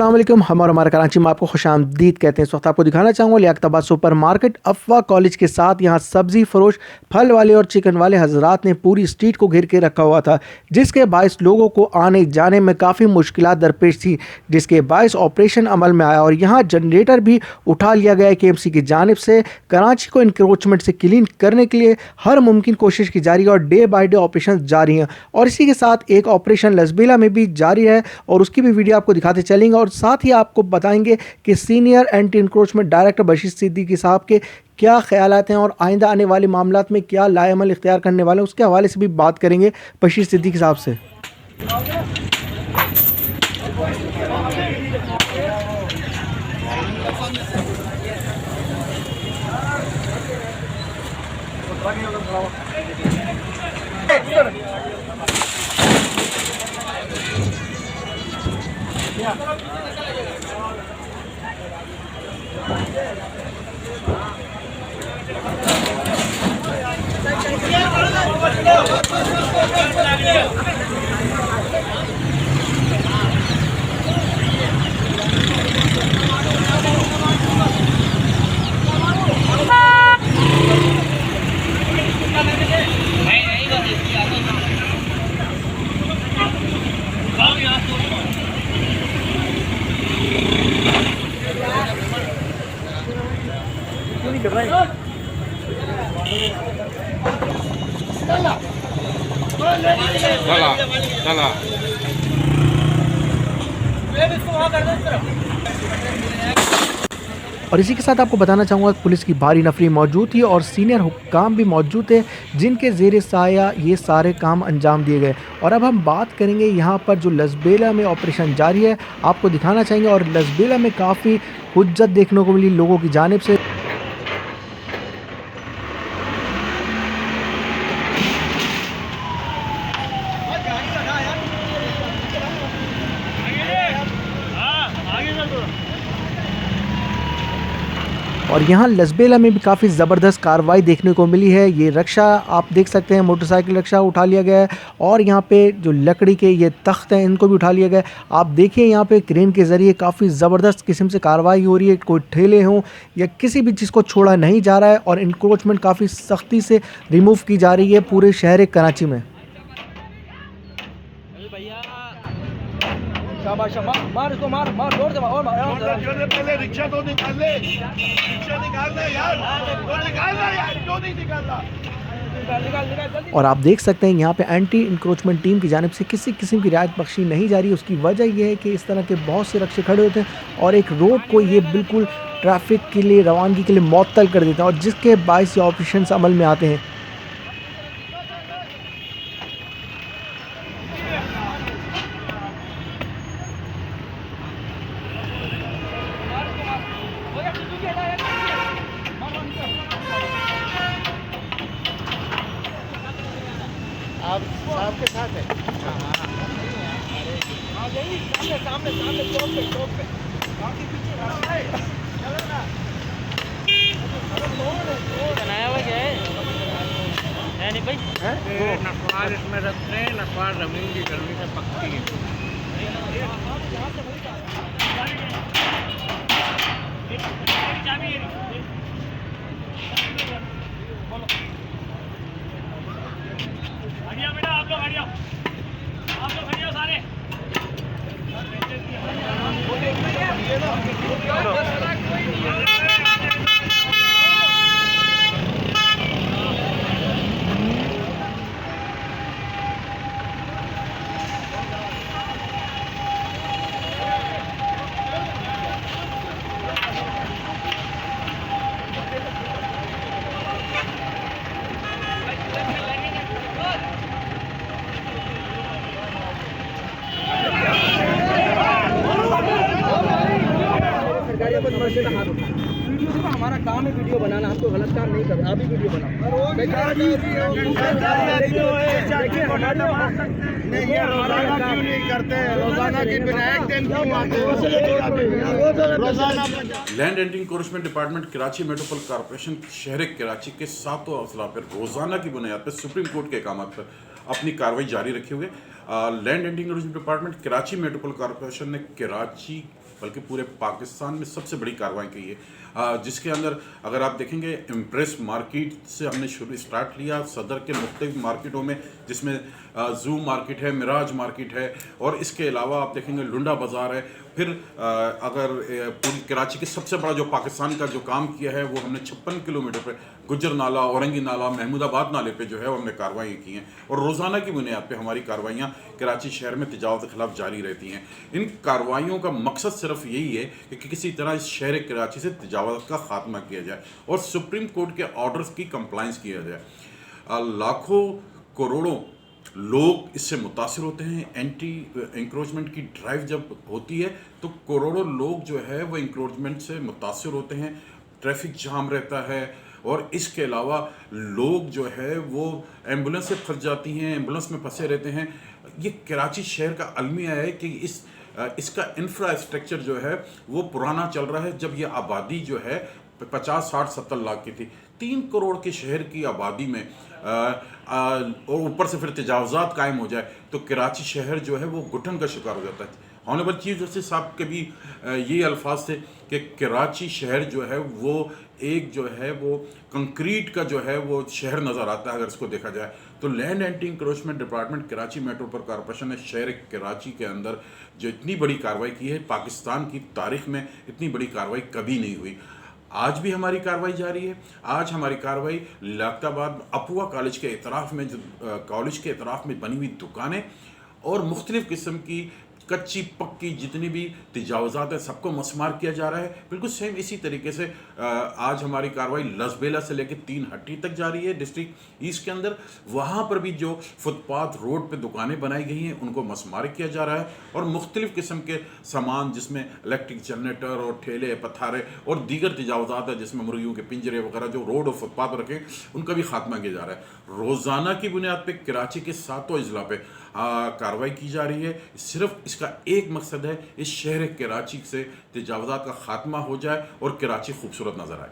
अस्सलाम वालेकुम। हम और हमारे कराची में आपको खुशामदीद कहते हैं। इस वक्त आपको दिखाना चाहूँगा लियाकताबाद सुपर मार्केट अफवा कॉलेज के साथ यहाँ सब्ज़ी फरोश, फल वाले और चिकन वाले हजरात ने पूरी स्ट्रीट को घेर के रखा हुआ था, जिसके बायस लोगों को आने जाने में काफ़ी मुश्किलात दरपेश थी, जिसके बायस ऑपरेशन अमल में आया और यहाँ जनरेटर भी उठा लिया गया KMC की जानिब से। कराची को इंक्रोचमेंट से क्लीन करने के लिए हर मुमकिन कोशिश की जा रही है और डे बाई डे ऑपरेशन जारी हैं और इसी के साथ एक ऑपरेशन लसबेला में भी जारी है और उसकी भी वीडियो आपको दिखाते चलेंगे और साथ ही आपको बताएंगे कि senior anti encroachment director Bashir Siddiqui साहब के क्या ख्यालात हैं और आइंदा आने वाले मामलात में क्या लाएअमल इख्तियार करने वाले हैं, उसके हवाले से भी बात करेंगे बशीर सिद्दीकी साहब से। और इसी के साथ आपको बताना चाहूँगा पुलिस की भारी नफरी मौजूद थी और सीनियर हुक्काम भी मौजूद थे, जिनके ज़ेर साया ये सारे काम अंजाम दिए गए। और अब हम बात करेंगे यहाँ पर जो लसबेला में ऑपरेशन जारी है, आपको दिखाना चाहेंगे और लसबेला में काफ़ी हुज्जत देखने को मिली लोगों की जानिब से। और यहाँ लसबेला में भी काफ़ी ज़बरदस्त कार्रवाई देखने को मिली है। ये रक्षा आप देख सकते हैं, मोटरसाइकिल रक्षा उठा लिया गया है और यहाँ पे जो लकड़ी के ये तख्त हैं इनको भी उठा लिया गया है। आप देखिए यहाँ पे क्रेन के ज़रिए काफ़ी ज़बरदस्त किस्म से कार्रवाई हो रही है, कोई ठेले हों या किसी भी चीज़ को छोड़ा नहीं जा रहा है और इंक्रोचमेंट काफ़ी सख्ती से रिमूव की जा रही है पूरे शहर कराची में। मार इसको, मार मार जोर से और पहले रिक्शा तो निकाल ले, रिक्शा निकालना यार, तो निकालना यार, क्यों नहीं निकालना। और आप देख सकते हैं यहाँ पे एंटी इंक्रोचमेंट टीम की जानिब से किसी किस्म की रियायत बख्शी नहीं जा रही। उसकी वजह यह है कि इस तरह के बहुत से रक्षे खड़े होते हैं और एक रोड को ये बिल्कुल ट्रैफिक के लिए रवानगी के लिए मुअत्तल कर देते हैं और जिसके बायस ये ऑपरेशन अमल में आते हैं। आप आपके साथ है। सामने सामने चौक पे बनाया हुआ क्या है नहीं भाई? नखवार इसमें रखते हैं, नखवार जमीन की गर्मी से पकती है। वीडियो देखो, हमारा काम है वीडियो बनाना, हम तो गलत काम नहीं कर रहे। आप भी वीडियो बनाओ। Land and encroachment department Karachi metropolitan corporation शहर कराची के 7 अजला पर रोज़ाना की बुनियाद पर सुप्रीम कोर्ट के अहकाम पर अपनी कार्रवाई जारी रखे हुए। Land and encroachment department Karachi metropolitan corporation ने कराची बल्कि पूरे पाकिस्तान में सबसे बड़ी कार्रवाई की है, जिसके अंदर अगर आप देखेंगे इम्प्रेस मार्केट से हमने शुरू स्टार्ट लिया, सदर के मुख्तलिफ मार्केटों में, जिसमें जू मार्केट है, मिराज मार्केट है, और इसके अलावा आप देखेंगे लुंडा बाज़ार है। फिर अगर पूरी कराची के सबसे बड़ा जो पाकिस्तान का जो काम किया है वो हमने 56 किलोमीटर पे गुज्जर नाला, औरंगी नाला, महमूदाबाद नाले पे जो है वो हमने कार्रवाई की हैं, और रोज़ाना की बुनियाद पे हमारी कार्रवाइयाँ कराची शहर में तजावत के खिलाफ जारी रहती हैं। इन कार्रवाइयों का मकसद सिर्फ यही है कि किसी तरह इस शहर कराची से तजावत का खात्मा किया जाए और सुप्रीम कोर्ट के ऑर्डर्स की कंप्लाइंस किया जाए। लाखों करोड़ों लोग इससे मुतासिर होते हैं। एंटी इंक्रोचमेंट की ड्राइव जब होती है तो करोड़ों लोग जो है वो इंक्रोचमेंट से मुतासिर होते हैं, ट्रैफिक जाम रहता है, और इसके अलावा लोग जो है वो एम्बुलेंस से फंस जाती हैं, एम्बुलेंस में फंसे रहते हैं। ये कराची शहर का अलमिया है कि इसका इंफ्रास्ट्रक्चर जो है वो पुराना चल रहा है। जब ये आबादी जो है 50, 60, 70 लाख की थी, 3 करोड़ के शहर की आबादी में और ऊपर से फिर तजावज़ात कायम हो जाए तो कराची शहर जो है वो घुटन का शिकार हो जाता है। ऑनरेबल चीफ जस्टिस साहब के भी ये अल्फाज थे कि कराची शहर जो है वो एक जो है वो कंक्रीट का जो है वो शहर नज़र आता है। अगर इसको देखा जाए तो land anti encroachment department Karachi metropolitan corporation ने शहर कराची के अंदर जो इतनी बड़ी कार्रवाई की है, पाकिस्तान की तारीख में इतनी बड़ी कार्रवाई कभी नहीं हुई। आज भी हमारी कार्रवाई जारी है। आज हमारी कार्रवाई लाख्ताबाद अपुआ कॉलेज के एतराफ़ में, जो कॉलेज के एतराफ़ में बनी हुई दुकानें और मुख्तलिफ़ किस्म की कच्ची पक्की जितनी भी तजावज़ात हैं सबको मसमार किया जा रहा है। बिल्कुल सेम इसी तरीके से आज हमारी कार्रवाई लसबेला से लेकर 3 हट्टी तक जारी है डिस्ट्रिक्ट ईस्ट के अंदर। वहाँ पर भी जो फुटपाथ रोड पे दुकानें बनाई गई हैं उनको मसमार किया जा रहा है, और मुख्तलिफ़ किस्म के सामान जिसमें इलेक्ट्रिक जनरेटर और ठेले पत्थारे और दीगर तजावज़ात है जिसमें मुर्गियों के पिंजरे वगैरह जो रोड और फुटपाथ पर रखे उनका भी खात्मा किया जा रहा है। रोज़ाना की बुनियाद पर कराची के 7 अजला पे कार्रवाई की जा रही है। सिर्फ इसका एक मकसद है, इस शहर कराची से तजावज़ात का खात्मा हो जाए और कराची खूबसूरत नज़र आए।